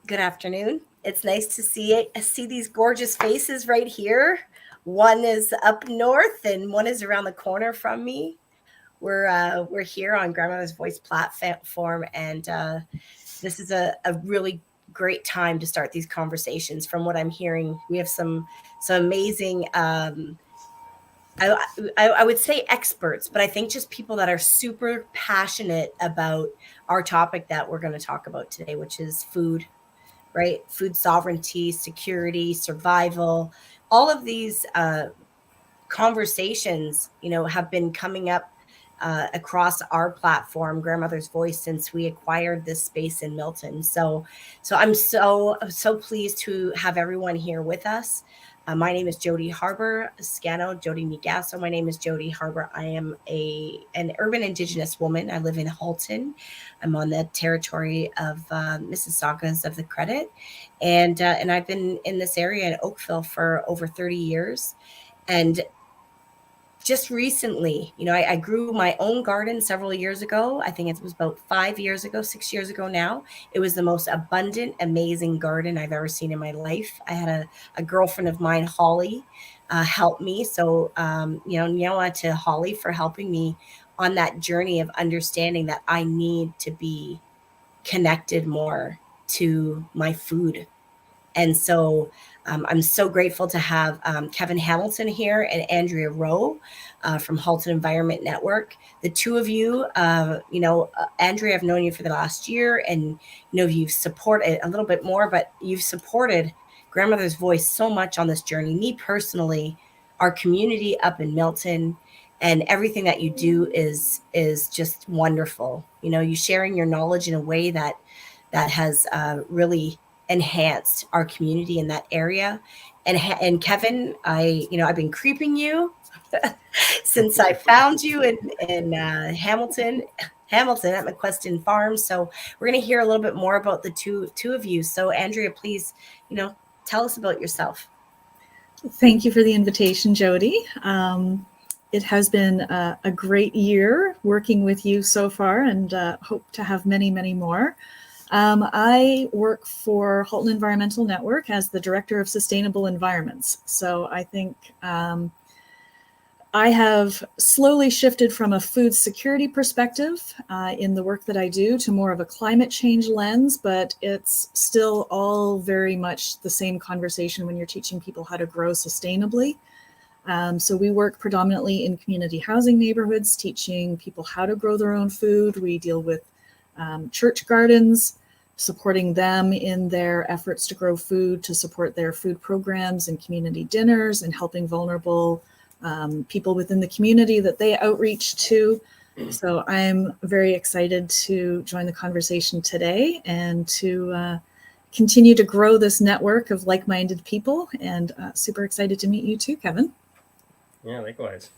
Good afternoon. It's nice to see these gorgeous faces right here. One is up north and one is around the corner from me. We're here on Grandmother's Voice platform, and this is a really great time to start these conversations. From what I'm hearing, we have some amazing I would say experts, but I think just people that are super passionate about our topic that we're going to talk about today, which is food, right? Food sovereignty, security, survival. All of these conversations, have been coming up across our platform, Grandmother's Voice, since we acquired this space in Milton. So I'm so pleased to have everyone here with us. My name is Jody Harbor Scano, Jody Migasso. My name is Jody Harbor. I am an urban Indigenous woman. I live in Halton. I'm on the territory of Mississaugas of the Credit, and I've been in this area in Oakville for over 30 years. And just recently, I grew my own garden several years ago. I think it was about 5 years ago, 6 years ago now. It was the most abundant, amazing garden I've ever seen in my life. I had a girlfriend of mine, Holly, help me. So, to Holly for helping me on that journey of understanding that I need to be connected more to my food. And so I'm so grateful to have Kevin Hamilton here and Andrea Rowe from Halton Environment Network. The two of you, Andrea, I've known you for the last year, and you've supported a little bit more, but you've supported Grandmother's Voice so much on this journey. Me personally, our community up in Milton, and everything that you do is just wonderful. You sharing your knowledge in a way that has really enhanced our community in that area. And Kevin, I've been creeping you since I found you in Hamilton at McQuestion Farm. So we're going to hear a little bit more about the two of you. So Andrea, please, tell us about yourself. Thank you for the invitation, Jody. It has been a great year working with you so far, and hope to have many, many more. I work for Halton Environmental Network as the Director of Sustainable Environments. So I think I have slowly shifted from a food security perspective in the work that I do to more of a climate change lens, but it's still all very much the same conversation when you're teaching people how to grow sustainably. So we work predominantly in community housing neighborhoods, teaching people how to grow their own food. We deal with church gardens, supporting them in their efforts to grow food, to support their food programs and community dinners, and helping vulnerable people within the community that they outreach to. So I'm very excited to join the conversation today and to continue to grow this network of like-minded people, and super excited to meet you too, Kevin. Yeah, likewise.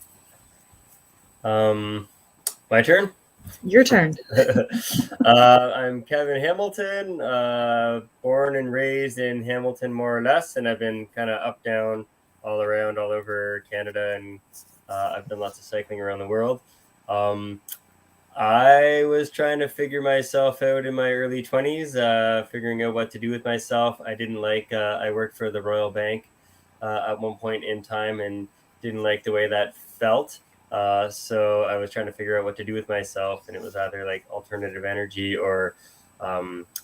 My turn? Your turn. I'm Kevin Hamilton, born and raised in Hamilton, more or less, and I've been kind of up, down, all around, all over Canada, and I've done lots of cycling around the world. I was trying to figure myself out in my early 20s, figuring out what to do with myself. I didn't like, I worked for the Royal Bank at one point in time and didn't like the way that felt. So I was trying to figure out what to do with myself, and it was either like alternative energy or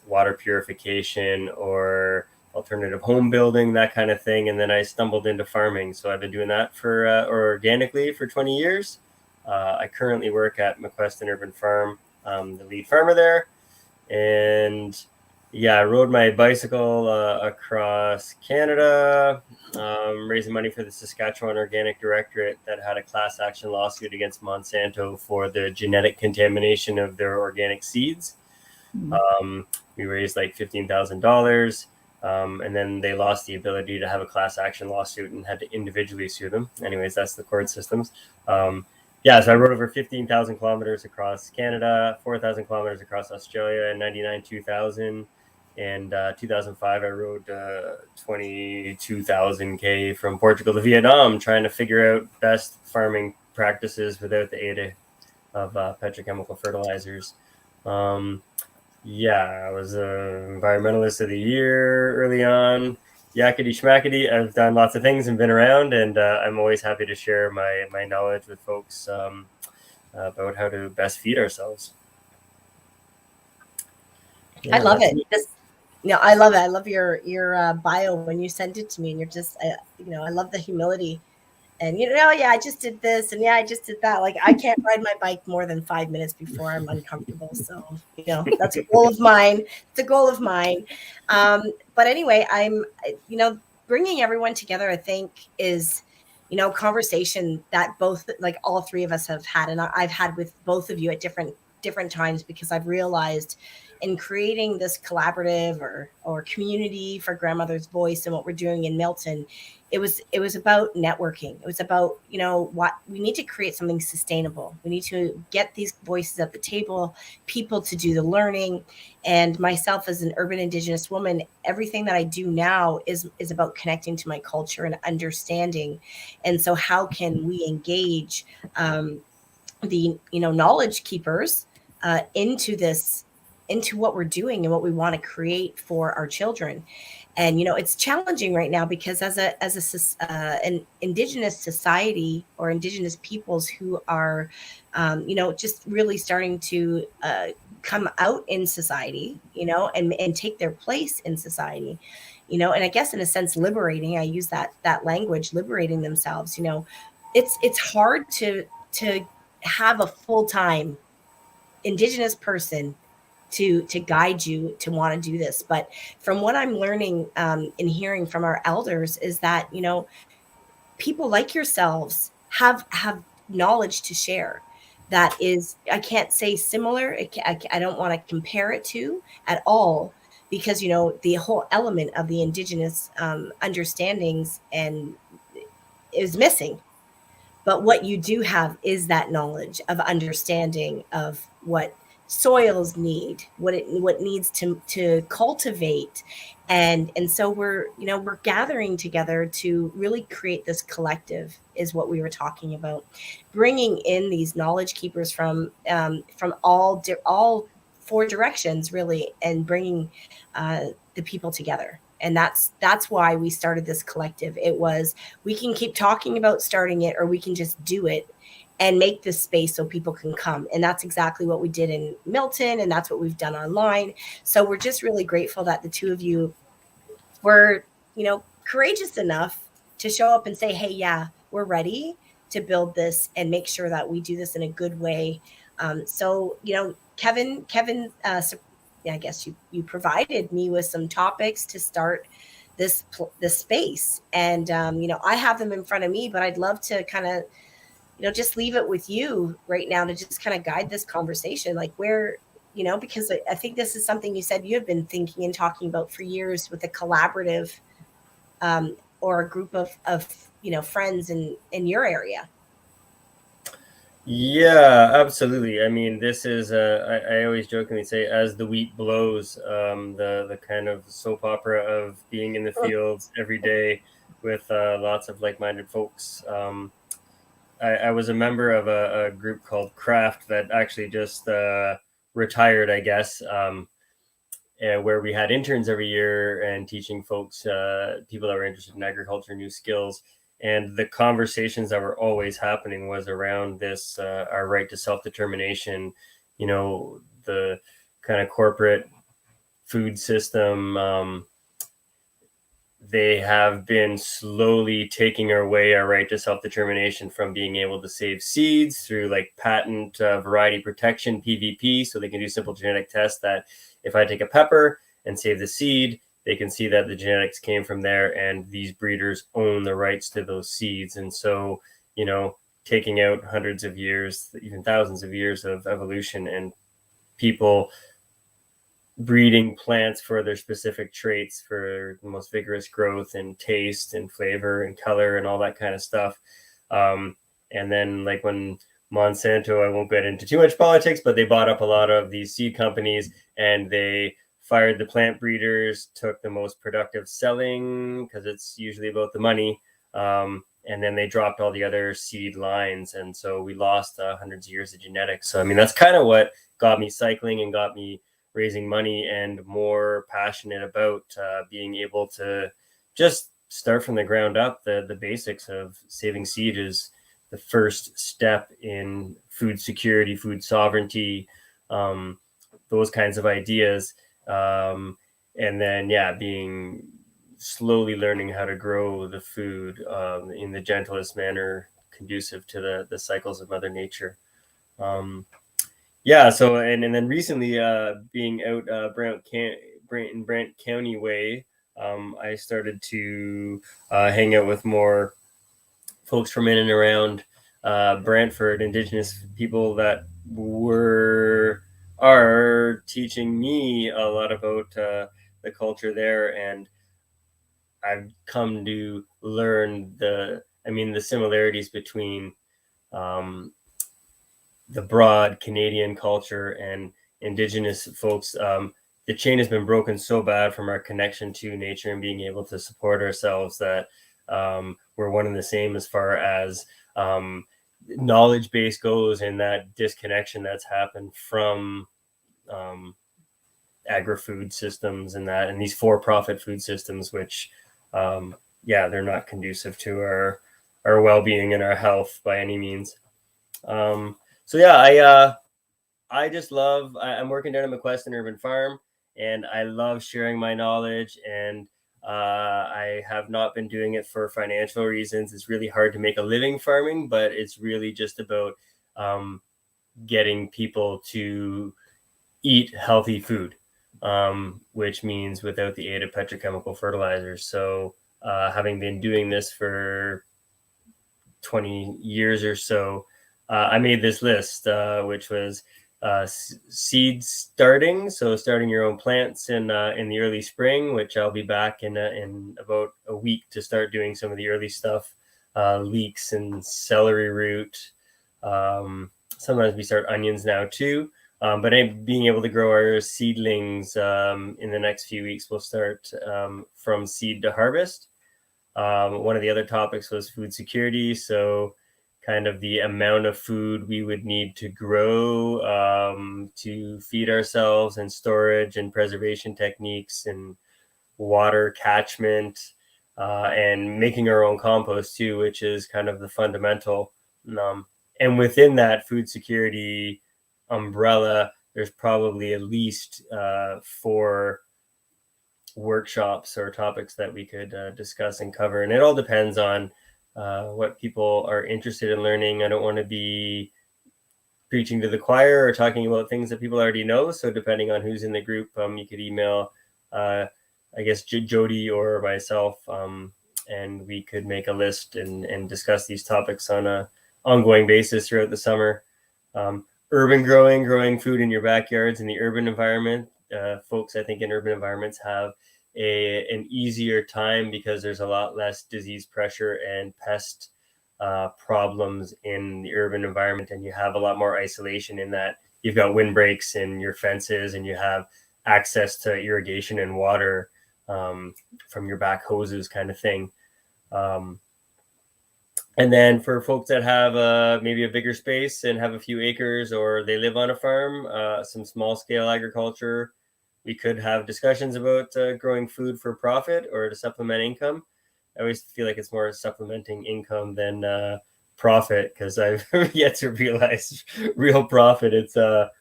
water purification or alternative home building, that kind of thing. And then I stumbled into farming. So I've been doing that for organically for 20 years. I currently work at McQuestion Urban Farm, the lead farmer there. And yeah, I rode my bicycle across Canada, raising money for the Saskatchewan Organic Directorate that had a class action lawsuit against Monsanto for the genetic contamination of their organic seeds. We raised like $15,000, and then they lost the ability to have a class action lawsuit and had to individually sue them. Anyways, that's the court systems. Yeah, so I rode over 15,000 kilometers across Canada, 4,000 kilometers across Australia, and 99, 2000. And 2005, I rode 22,000 K from Portugal to Vietnam, trying to figure out best farming practices without the aid of petrochemical fertilizers. Yeah, I was an environmentalist of the year early on. Yakety schmackety. I've done lots of things and been around, and I'm always happy to share my knowledge with folks about how to best feed ourselves. I Yeah, love that's it. me. I love it. I love your bio when you sent it to me, and you're just, I love the humility. And yeah, I just did this, and yeah, I just did that. Like, I can't ride my bike more than 5 minutes before I'm uncomfortable. So that's a goal of mine. It's a goal of mine. But anyway, bringing everyone together, I think, is conversation that both, like, all three of us have had, and I've had with both of you at different times, because I've realized in creating this collaborative or community for Grandmother's Voice and what we're doing in Milton, it was about networking. It was about, what we need to create something sustainable. We need to get these voices at the table, people to do the learning. And myself, as an urban Indigenous woman, everything that I do now is about connecting to my culture and understanding. And so how can we engage the knowledge keepers into what we're doing and what we want to create for our children. And it's challenging right now, because an Indigenous society, or Indigenous peoples who are just really starting to come out in society, and take their place in society, and I guess, in a sense, liberating. I use that language, liberating themselves. It's hard to have a full-time Indigenous person to guide you to want to do this. But from what I'm learning, and hearing from our elders, is that people like yourselves have knowledge to share that is, I can't say similar. I don't want to compare it to at all, because the whole element of the Indigenous understandings and is missing. But what you do have is that knowledge of understanding of what soils need, what needs to cultivate. And so we're gathering together to really create this collective, is what we were talking about, bringing in these knowledge keepers from all four directions, really, and bringing the people together. And that's why we started this collective. It was, we can keep talking about starting it, or we can just do it and make this space so people can come. And that's exactly what we did in Milton, and that's what we've done online. So we're just really grateful that the two of you were, courageous enough to show up and say, hey, yeah, we're ready to build this and make sure that we do this in a good way. So, Kevin, I guess you provided me with some topics to start this space. And I have them in front of me, but I'd love to kind of just leave it with you right now to just kind of guide this conversation, like, where, because I think this is something you said you have been thinking and talking about for years, with a collaborative, or a group of friends in your area. Yeah, absolutely. I mean, this is I always jokingly say, as the wheat blows, the kind of soap opera of being in the fields every day with lots of like-minded folks. I was a member of a group called Craft that actually just retired, I guess, where we had interns every year and teaching folks, people that were interested in agriculture, new skills. And the conversations that were always happening was around this, our right to self-determination, the kind of corporate food system. They have been slowly taking away our right to self-determination from being able to save seeds through like patent variety protection, PVP, so they can do simple genetic tests that if I take a pepper and save the seed, they can see that the genetics came from there, and these breeders own the rights to those seeds. And so, taking out hundreds of years, even thousands of years of evolution, and people breeding plants for their specific traits for the most vigorous growth and taste and flavor and color and all that kind of stuff. And then, like, when Monsanto, I won't get into too much politics, but they bought up a lot of these seed companies, and they fired the plant breeders, took the most productive selling, because it's usually about the money. And then they dropped all the other seed lines. And so we lost hundreds of years of genetics. So, I mean, that's kind of what got me cycling and got me raising money and more passionate about being able to just start from the ground up. The basics of saving seed is the first step in food security, food sovereignty, those kinds of ideas. And then, being slowly learning how to grow the food in the gentlest manner, conducive to the cycles of Mother Nature. So and then recently, being out Brant County way, I started to hang out with more folks from in and around Brantford, Indigenous people that are teaching me a lot about the culture there, and I've come to learn the similarities between the broad Canadian culture and Indigenous folks. The chain has been broken so bad from our connection to nature and being able to support ourselves that we're one and the same as far as knowledge base goes, and that disconnection that's happened from agri-food systems and these for-profit food systems, which they're not conducive to our well-being and our health by any means. I just love, I'm working down at McQueston Urban Farm, and I love sharing my knowledge, and I have not been doing it for financial reasons. It's really hard to make a living farming, but it's really just about getting people to eat healthy food, which means without the aid of petrochemical fertilizers. So having been doing this for 20 years or so, I made this list, which was seed starting. So starting your own plants in the early spring, which I'll be back in about a week to start doing some of the early stuff, leeks and celery root. Sometimes we start onions now too. But being able to grow our seedlings in the next few weeks, we'll start from seed to harvest. One of the other topics was food security. So kind of the amount of food we would need to grow to feed ourselves, and storage and preservation techniques and water catchment, and making our own compost too, which is kind of the fundamental. And within that food security umbrella, there's probably at least 4 workshops or topics that we could discuss and cover. And it all depends on what people are interested in learning. I don't want to be preaching to the choir or talking about things that people already know. So depending on who's in the group, you could email, I guess, Jody or myself, and we could make a list and discuss these topics on an ongoing basis throughout the summer. Urban growing food in your backyards in the urban environment. Folks, I think in urban environments have an easier time because there's a lot less disease pressure and pest problems in the urban environment, and you have a lot more isolation in that you've got windbreaks and your fences, and you have access to irrigation and water from your back hoses kind of thing. And then for folks that have maybe a bigger space and have a few acres, or they live on a farm, some small scale agriculture, we could have discussions about growing food for profit or to supplement income. I always feel like it's more supplementing income than profit, because I've yet to realize real profit. It's a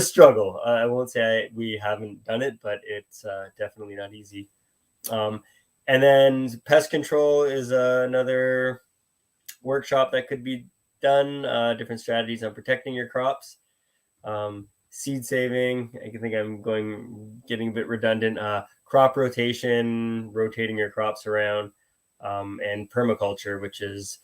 struggle. I won't say we haven't done it, but it's definitely not easy. And then pest control is another workshop that could be done, different strategies on protecting your crops. Seed saving, I think I'm getting a bit redundant. Crop rotation, rotating your crops around, and permaculture, which is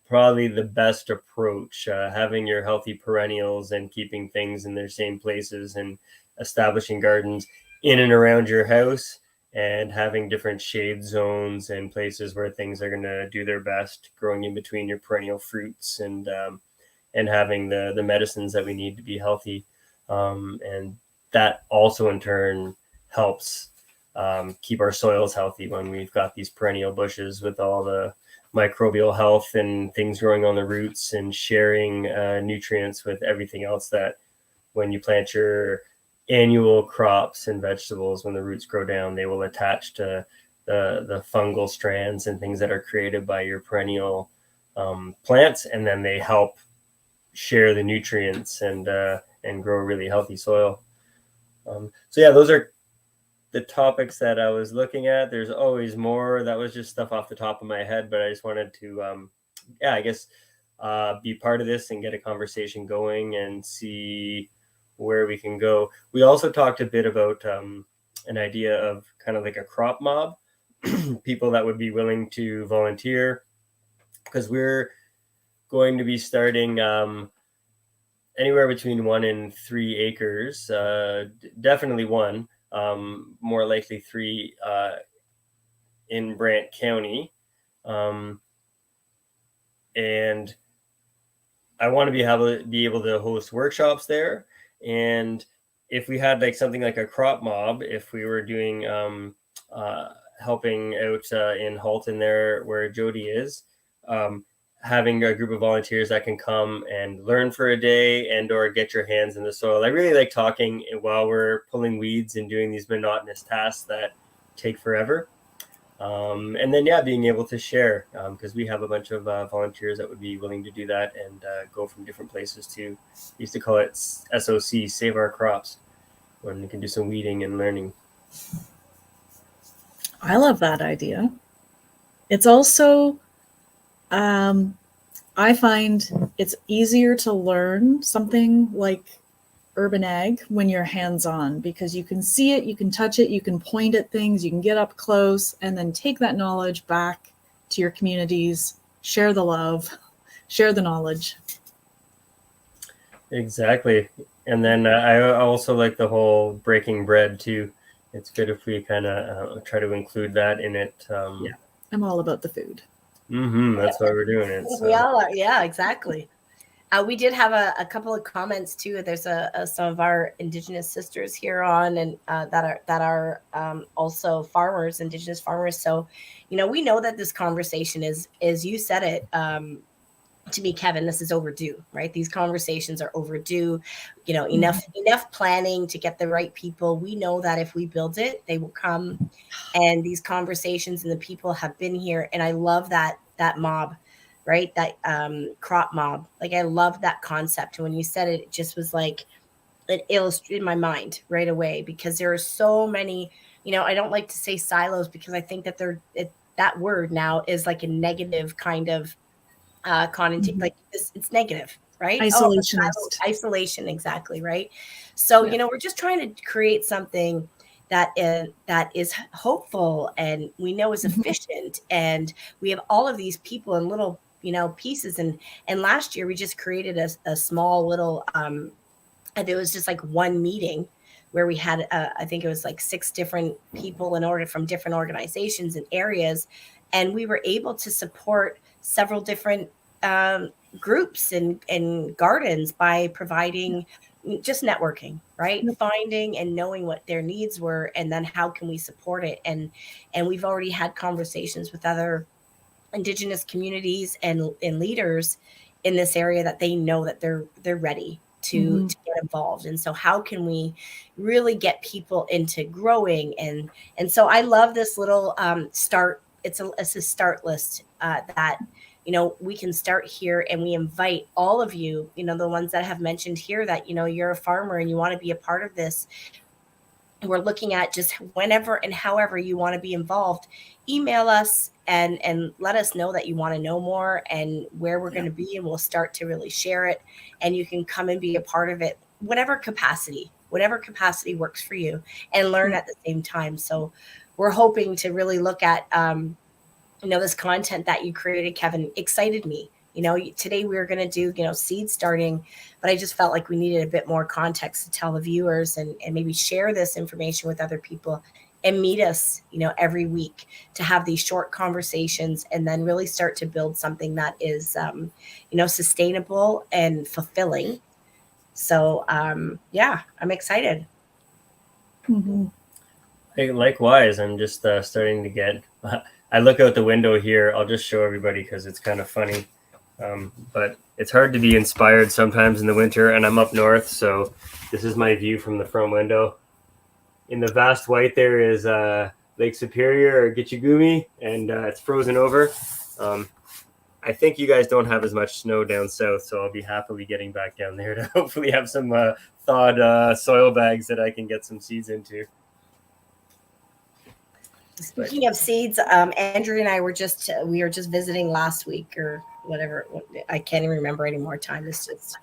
probably the best approach, having your healthy perennials and keeping things in their same places, and establishing gardens in and around your house, and having different shade zones and places where things are going to do their best, growing in between your perennial fruits, and having the medicines that we need to be healthy. And that also in turn helps keep our soils healthy when we've got these perennial bushes with all the microbial health and things growing on the roots, and sharing nutrients with everything else, that when you plant your annual crops and vegetables, when the roots grow down, they will attach to the fungal strands and things that are created by your perennial plants, and then they help share the nutrients and grow really healthy soil. So yeah, those are the topics that I was looking at. There's always more. That was just stuff off the top of my head, but I just wanted to, I guess, be part of this and get a conversation going and see where we can go. We also talked a bit about an idea of kind of like a crop mob, people that would be willing to volunteer, because we're going to be starting anywhere between 1 and 3 acres, definitely 1, more likely 3 in Brant County. And I want to be able to host workshops there. And if we had like something like a crop mob, if we were doing helping out in Halton there where Jody is, having a group of volunteers that can come and learn for a day and or get your hands in the soil. I really like talking while we're pulling weeds and doing these monotonous tasks that take forever. And then, yeah, being able to share, because we have a bunch of volunteers that would be willing to do that and go from different places to, we used to call it SOC, Save Our Crops, when we can do some weeding and learning. I love that idea. It's also, I find it's easier to learn something like urban ag when you're hands-on, because you can see it, you can touch it, you can point at things, you can get up close, and then take that knowledge back to your communities, share the love, share the knowledge. Exactly. And then I also like the whole breaking bread too. It's good if we kind of try to include that in it. Yeah, I'm all about the food. That's why we're doing it. So. We all are. Yeah, exactly. We did have a couple of comments too. There's some of our Indigenous sisters here on, and that are also farmers, Indigenous farmers. So, we know that this conversation is you said it to me, Kevin. This is overdue, right? These conversations are overdue. Enough planning to get the right people. We know that if we build it, they will come, and these conversations and the people have been here. And I love that mob. Right? That crop mob. Like, I love that concept. When you said it, it just was like, it illustrated my mind right away, because there are so many, I don't like to say silos, because I think that that word now is like a negative kind of connotation. Like it's negative, right? Isolationist. Isolation, exactly. Right. So, we're just trying to create something that is hopeful, and we know is efficient. And we have all of these people in little, pieces. And last year we just created a small little, and it was just like one meeting where we had, I think it was like 6 different people from different organizations and areas. And we were able to support several different groups and gardens by providing just networking, right? Finding and knowing what their needs were, and then how can we support it. And we've already had conversations with other Indigenous communities and leaders in this area that they know that they're ready to get involved. And so how can we really get people into growing? And so I love this little start. It's a start list that we can start here, and we invite all of you, the ones that have mentioned here that, you're a farmer and you want to be a part of this. We're looking at just whenever and however you want to be involved. Email us and let us know that you want to know more and where we're going to be, and we'll start to really share it. And you can come and be a part of it, whatever capacity works for you, and learn at the same time. So we're hoping to really look at this content that you created, Kevin, excited me. Today we were going to do, seed starting, but I just felt like we needed a bit more context to tell the viewers and maybe share this information with other people, and meet us, every week to have these short conversations, and then really start to build something that is, sustainable and fulfilling. So, I'm excited. Likewise, I'm just starting to get, I look out the window here. I'll just show everybody because it's kind of funny. But it's hard to be inspired sometimes in the winter, and I'm up north, so this is my view from the front window. In the vast white there is Lake Superior or Gitchagumi, and it's frozen over. I think you guys don't have as much snow down south, so I'll be happily getting back down there to hopefully have some thawed soil bags that I can get some seeds into. Speaking of seeds, Andrew and I were just visiting last week or whatever. I can't even remember anymore. Time is just.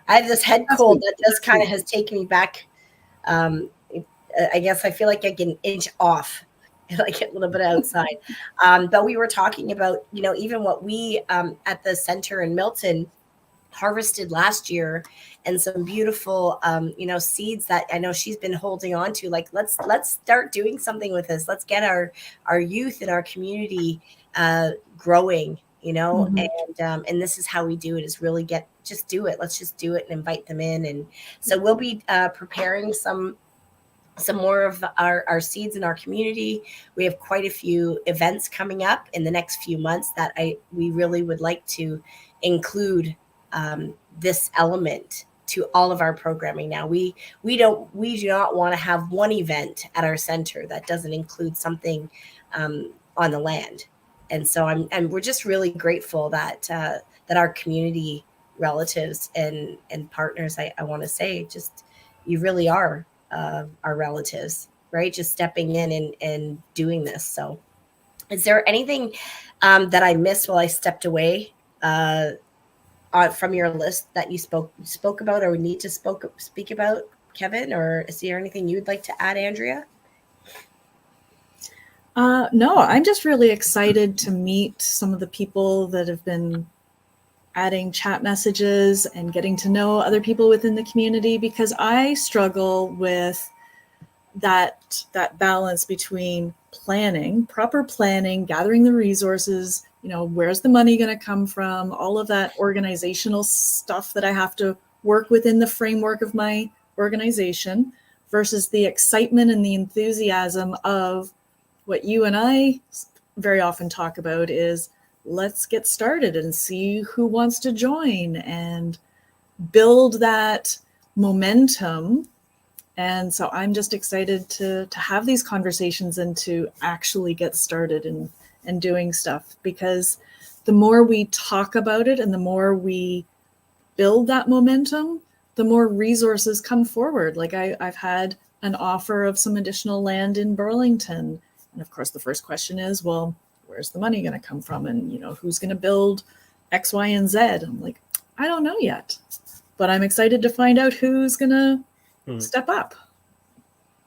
I have this head cold that just kind of has taken me back. I guess I feel like I get an inch off. I get a little bit outside. But we were talking about, even what we at the center in Milton harvested last year, and some beautiful, seeds that I know she's been holding on to. Like, let's start doing something with this. Let's get our youth and our community growing, and this is how we do it, is really just do it. Let's just do it and invite them in. And so we'll be preparing some more of our seeds in our community. We have quite a few events coming up in the next few months that we really would like to include this element to all of our programming. Now we do not want to have one event at our center that doesn't include something on the land. And so we're just really grateful that our community relatives and partners, I want to say, just, you really are our relatives, right? Just stepping in and doing this. So is there anything that I missed while I stepped away from your list that you spoke about or need to speak about, Kevin? Or is there anything you'd like to add, Andrea? No, I'm just really excited to meet some of the people that have been adding chat messages and getting to know other people within the community, because I struggle with that balance between proper planning, gathering the resources, where's the money going to come from, all of that organizational stuff that I have to work within the framework of my organization, versus the excitement and the enthusiasm of what you and I very often talk about is, let's get started and see who wants to join and build that momentum. And so I'm just excited to have these conversations and to actually get started and doing stuff, because the more we talk about it and the more we build that momentum, the more resources come forward. Like I've had an offer of some additional land in Burlington. And of course, the first question is, well, where's the money going to come from? And, who's going to build X, Y, and Z? I'm like, I don't know yet, but I'm excited to find out who's going to step up.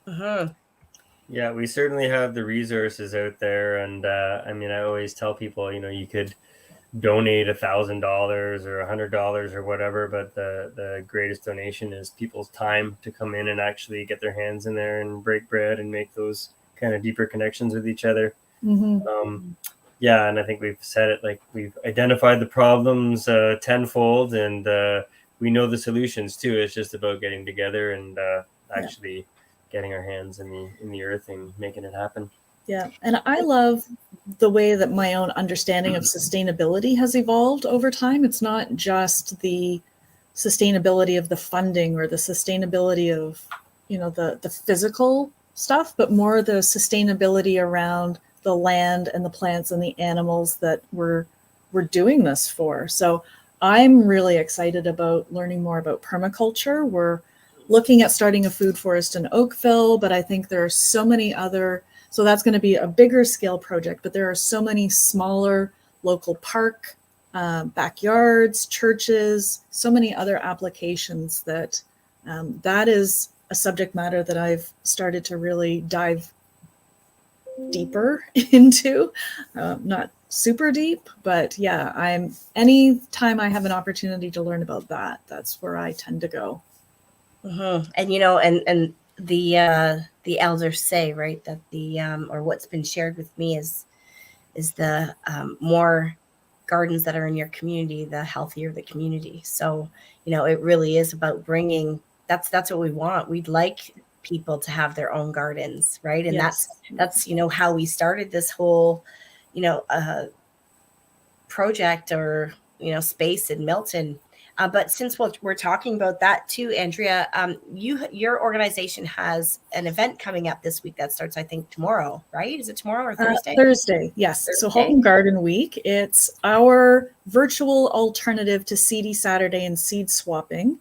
Yeah, we certainly have the resources out there. And I always tell people, you could donate $1,000 or $100 or whatever, but the greatest donation is people's time to come in and actually get their hands in there and break bread and make those kind of deeper connections with each other. And I think we've said it, like, we've identified the problems tenfold, and we know the solutions too. It's just about getting together and actually getting our hands in the earth and making it happen. Yeah, and I love the way that my own understanding of sustainability has evolved over time. It's not just the sustainability of the funding or the sustainability of, the physical stuff, but more the sustainability around the land and the plants and the animals that we're doing this for. So I'm really excited about learning more about permaculture. We're looking at starting a food forest in Oakville, but I think there are so many other, so that's going to be a bigger scale project, but there are so many smaller local park, backyards, churches, so many other applications that that is a subject matter that I've started to really dive deeper into. Not super deep, but yeah, anytime I have an opportunity to learn about that, that's where I tend to go. And and the elders say, right, that or what's been shared with me is the more gardens that are in your community, the healthier the community. So it really is about bringing. That's what we want. We'd like people to have their own gardens, right? And Yes. that's how we started this whole project, or space in Milton. But since we're talking about that too, Andrea, your organization has an event coming up this week that starts, I think, tomorrow, right? Is it tomorrow or Thursday? Thursday, yes. Thursday. So Halton Garden Week, it's our virtual alternative to Seedy Saturday and seed swapping.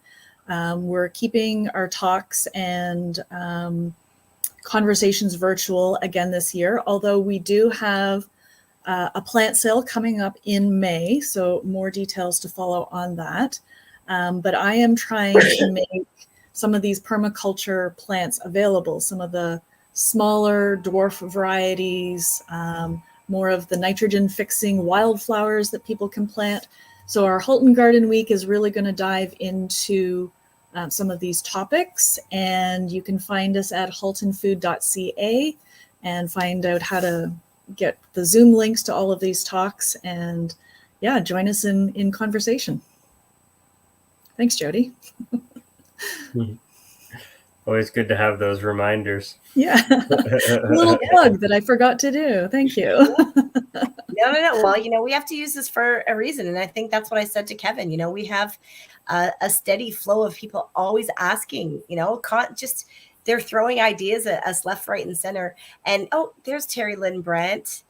We're keeping our talks and conversations virtual again this year, although we do have a plant sale coming up in May, so more details to follow on that. But I am trying to make some of these permaculture plants available, some of the smaller dwarf varieties, more of the nitrogen fixing wildflowers that people can plant. So our Halton Garden Week is really going to dive into some of these topics, and you can find us at haltonfood.ca and find out how to get the Zoom links to all of these talks, and join us in conversation. Thanks, Jody. Always good to have those reminders. Yeah, a little plug that I forgot to do. Thank you. No. Well, we have to use this for a reason, and I think that's what I said to Kevin. We have a steady flow of people always asking. They're throwing ideas at us left, right, and center. And there's Terry Lynn Brandt.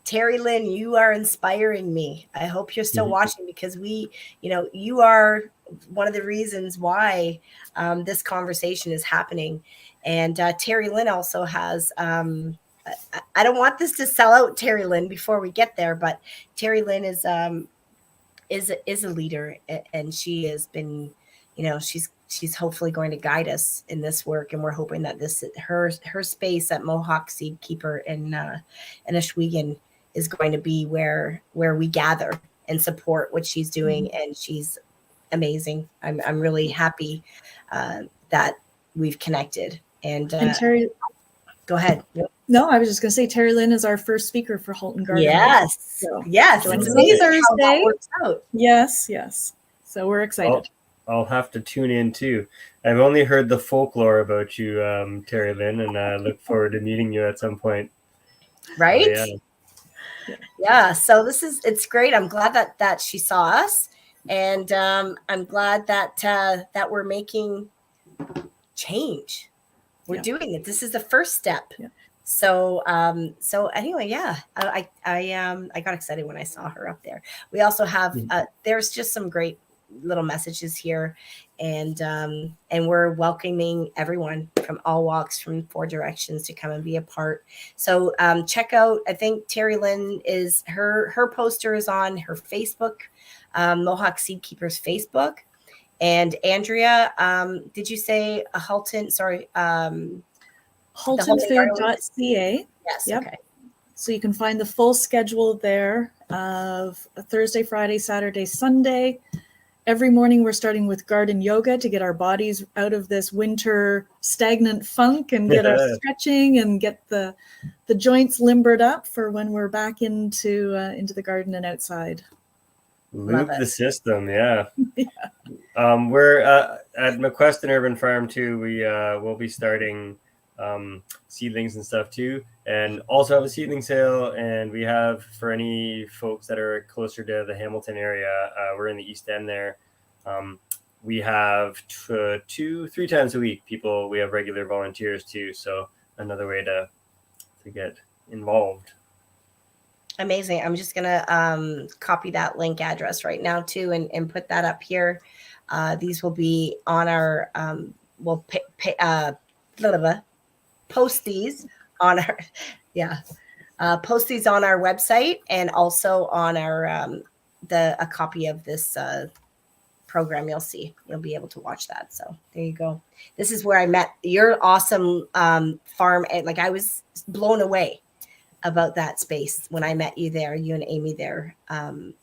Terry Lynn, you are inspiring me. I hope you're still watching, because you are one of the reasons why this conversation is happening. And Terry Lynn also has, I don't want this to sell out Terry Lynn before we get there, but Terry Lynn is a leader, and she has been, she's hopefully going to guide us in this work, and we're hoping that her space at Mohawk Seed Keeper in Ashwegan is going to be where we gather and support what she's doing, and she's amazing. I'm really happy that we've connected. And Terry, go ahead. No, I was just going to say Terry Lynn is our first speaker for Halton Garden. Yes, so yes, it's Thursday. Yes. So we're excited. I'll have to tune in too. I've only heard the folklore about you, Terry Lynn, and I look forward to meeting you at some point. Right? Yeah. So it's great. I'm glad that she saw us, and I'm glad that we're making change. We're doing it. This is the first step. Yeah. So anyway, I got excited when I saw her up there. We also have there's just some great little messages here, and we're welcoming everyone from all walks, from 4 directions, to come and be a part. So check out, I think Terry Lynn is her poster is on her Facebook, Mohawk Seed Keepers Facebook. And Andrea, did you say Halton? Sorry, haltonfood.ca. Yes. Yep. Okay. So you can find the full schedule there of Thursday, Friday, Saturday, Sunday. Every morning we're starting with garden yoga to get our bodies out of this winter stagnant funk and get our stretching and get the joints limbered up for when we're back into the garden and outside. Loop the system, yeah. We're at McQueston Urban Farm too. We'll be starting seedlings and stuff too, and also have a seedling sale. And we have, for any folks that are closer to the Hamilton area, we're in the East End there. We have 2-3 times a week people. We have regular volunteers too, so another way to get involved. Amazing. I'm just gonna copy that link address right now too, and put that up here. These will be on our post these on our post these on our website, and also on our a copy of this program. You'll be able to watch that. So there you go. This is where I met your awesome farm. Like, I was blown away about that space when I met you there, you and Amy there,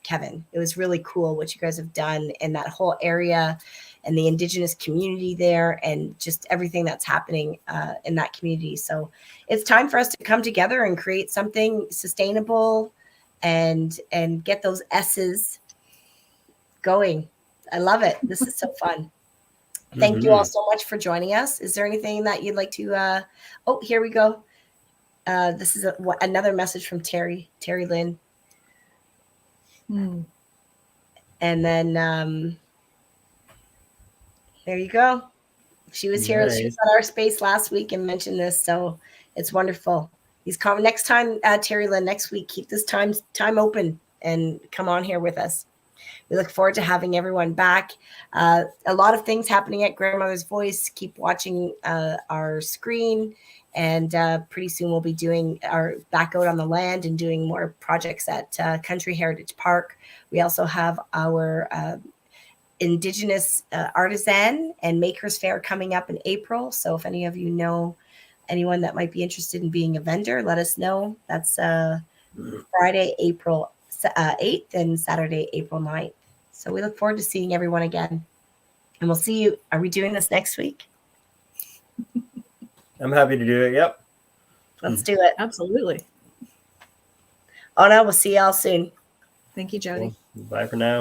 Kevin. It was really cool what you guys have done in that whole area, and the Indigenous community there, and just everything that's happening in that community. So it's time for us to come together and create something sustainable and get those S's going. I love it. This is so fun. Thank you all so much for joining us. Is there anything that you'd like to here we go. This is another message from Terry Lynn. And then there you go. She was here. Nice. She was at our space last week and mentioned this, so it's wonderful. He's coming next time, Terry Lynn. Next week, keep this time open and come on here with us. We look forward to having everyone back. A lot of things happening at Grandmother's Voice. Keep watching our screen, and pretty soon we'll be doing our back out on the land and doing more projects at Country Heritage Park. We also have our Indigenous Artisan and Makers Fair coming up in April. So if any of you know anyone that might be interested in being a vendor, let us know. That's Friday, April 8th and Saturday, April 9th. So we look forward to seeing everyone again. And we'll see you. Are we doing this next week? I'm happy to do it. Yep. Let's do it. Absolutely. Oh no, we'll see y'all soon. Thank you, Jody. Bye for now.